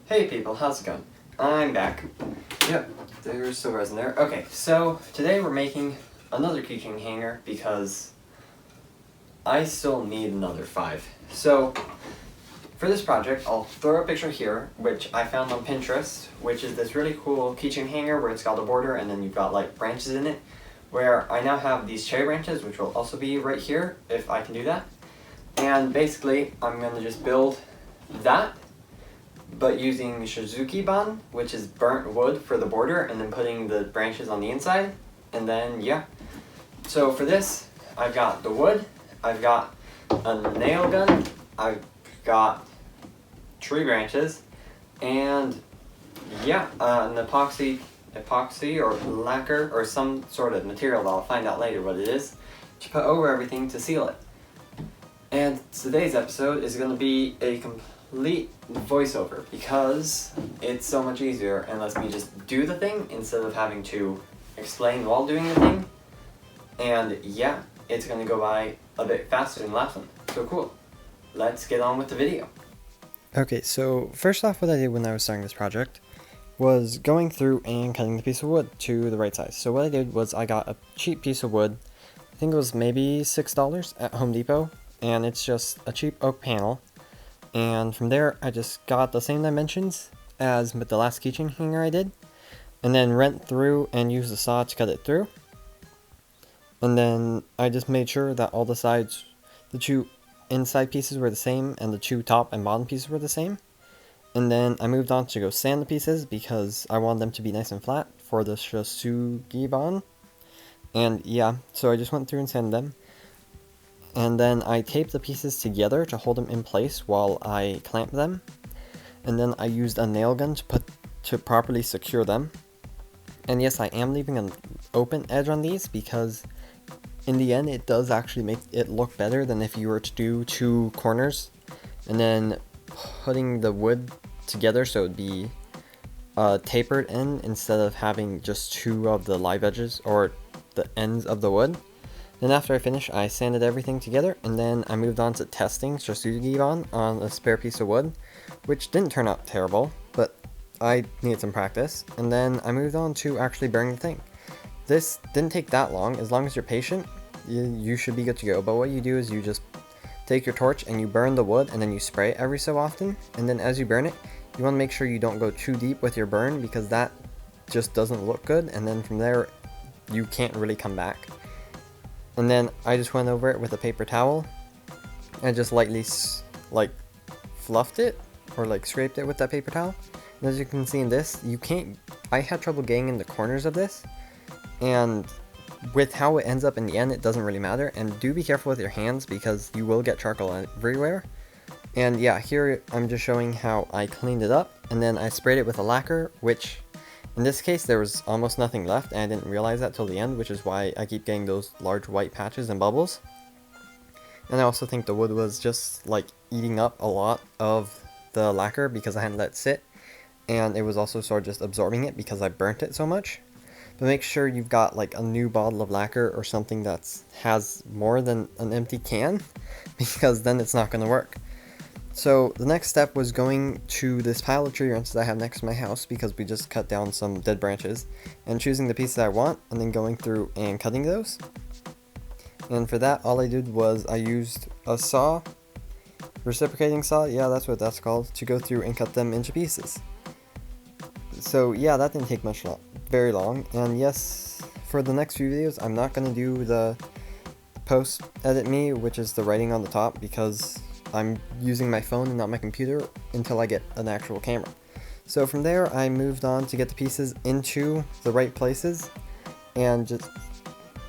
Hey people, how's it going? I'm back. Yep, there's still resin there. Okay, so today we're making another keychain hanger because I still need another 5. So for this project, I'll throw a picture here, which I found on Pinterest, which is this really cool keychain hanger where it's got a border and then you've got like branches in it, where I now have these cherry branches, which will also be right here if I can do that. And basically, I'm going to just build that, but using Sugi ban, which is burnt wood for the border, and then putting the branches on the inside. And then, yeah. So for this, I've got the wood, I've got a nail gun, I've got tree branches, and yeah, an epoxy or lacquer or some sort of material that I'll find out later what it is, to put over everything to seal it. And today's episode is going to be a complete voiceover because it's so much easier and lets me just do the thing instead of having to explain while doing the thing. And yeah, it's going to go by a bit faster than last one. So cool. Let's get on with the video. Okay, so first off, what I did when I was starting this project was going through and cutting the piece of wood to the right size. So what I did was I got a cheap piece of wood. I think it was maybe $6 at Home Depot, and it's just a cheap oak panel. And from there, I just got the same dimensions as with the last keychain hanger I did, and then went through and used the saw to cut it through. And then I just made sure that all the sides, the two inside pieces were the same, and the two top and bottom pieces were the same. And then I moved on to go sand the pieces because I wanted them to be nice and flat for the Sugi ban. And yeah, so I just went through and sanded them. And then I taped the pieces together to hold them in place while I clamped them. And then I used a nail gun to properly secure them. And yes, I am leaving an open edge on these because in the end it does actually make it look better than if you were to do 2 corners and then putting the wood together so it would be tapered in instead of having just 2 of the live edges or the ends of the wood. Then after I finished, I sanded everything together, and then I moved on to testing Sugi on a spare piece of wood, which didn't turn out terrible, but I needed some practice. And then I moved on to actually burning the thing. This didn't take that long. As long as you're patient, you should be good to go. But what you do is you just take your torch and you burn the wood, and then you spray it every so often. And then as you burn it, you want to make sure you don't go too deep with your burn because that just doesn't look good. And then from there, you can't really come back. And then I just went over it with a paper towel and just lightly fluffed it or scraped it with that paper towel. And as you can see in this, I had trouble getting in the corners of this, and with how it ends up in the end, it doesn't really matter. And do be careful with your hands because you will get charcoal everywhere. And yeah, here I'm just showing how I cleaned it up, and then I sprayed it with a lacquer, which in this case, there was almost nothing left, and I didn't realize that till the end, which is why I keep getting those large white patches and bubbles. And I also think the wood was just eating up a lot of the lacquer because I hadn't let it sit, and it was also sort of just absorbing it because I burnt it so much. But make sure you've got a new bottle of lacquer or something that has more than an empty can, because then it's not going to work. So the next step was going to this pile of tree branches I have next to my house because we just cut down some dead branches, and choosing the pieces I want and then going through and cutting those. And for that, all I did was I used a saw, reciprocating saw, yeah, that's what that's called, to go through and cut them into pieces. So yeah, that didn't take very long. And yes, for the next few videos, I'm not going to do the post edit me, which is the writing on the top, because I'm using my phone and not my computer until I get an actual camera. So from there, I moved on to get the pieces into the right places and just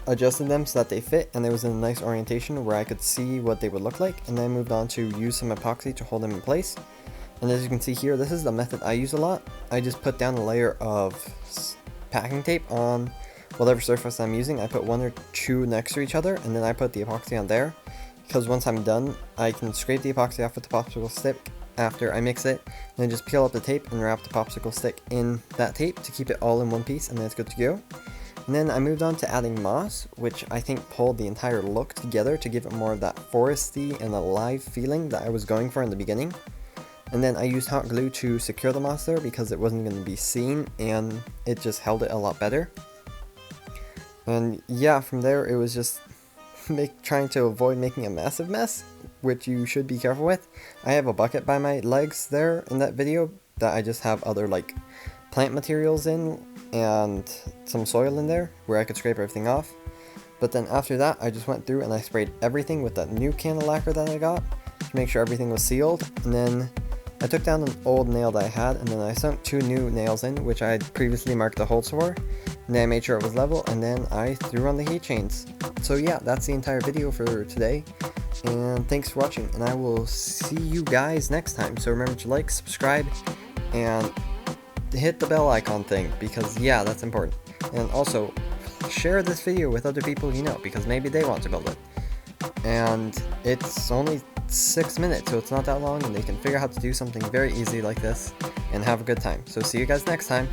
adjusted them so that they fit, and it was in a nice orientation where I could see what they would look like. And then I moved on to use some epoxy to hold them in place. And as you can see here, this is the method I use a lot. I just put down a layer of packing tape on whatever surface I'm using. I put 1 or 2 next to each other, and then I put the epoxy on there. Because once I'm done, I can scrape the epoxy off with the popsicle stick after I mix it, and then just peel up the tape and wrap the popsicle stick in that tape to keep it all in one piece, and then it's good to go. And then I moved on to adding moss, which I think pulled the entire look together to give it more of that foresty and alive feeling that I was going for in the beginning. And then I used hot glue to secure the moss there because it wasn't going to be seen, and it just held it a lot better. And yeah, from there it was just trying to avoid making a massive mess, which you should be careful with. I have a bucket by my legs there in that video that I just have other like plant materials in and some soil in there where I could scrape everything off. But then after that, I just went through and I sprayed everything with that new can of lacquer that I got to make sure everything was sealed. And then I took down an old nail that I had, and then I sunk 2 new nails in, which I had previously marked the holes for. And then I made sure it was level, and then I threw on the keychains. So yeah, that's the entire video for today. And thanks for watching, and I will see you guys next time. So remember to like, subscribe, and hit the bell icon thing, because yeah, that's important. And also, share this video with other people you know, because maybe they want to build it. And it's only 6 minutes, so it's not that long, and they can figure out how to do something very easy like this and have a good time. So see you guys next time.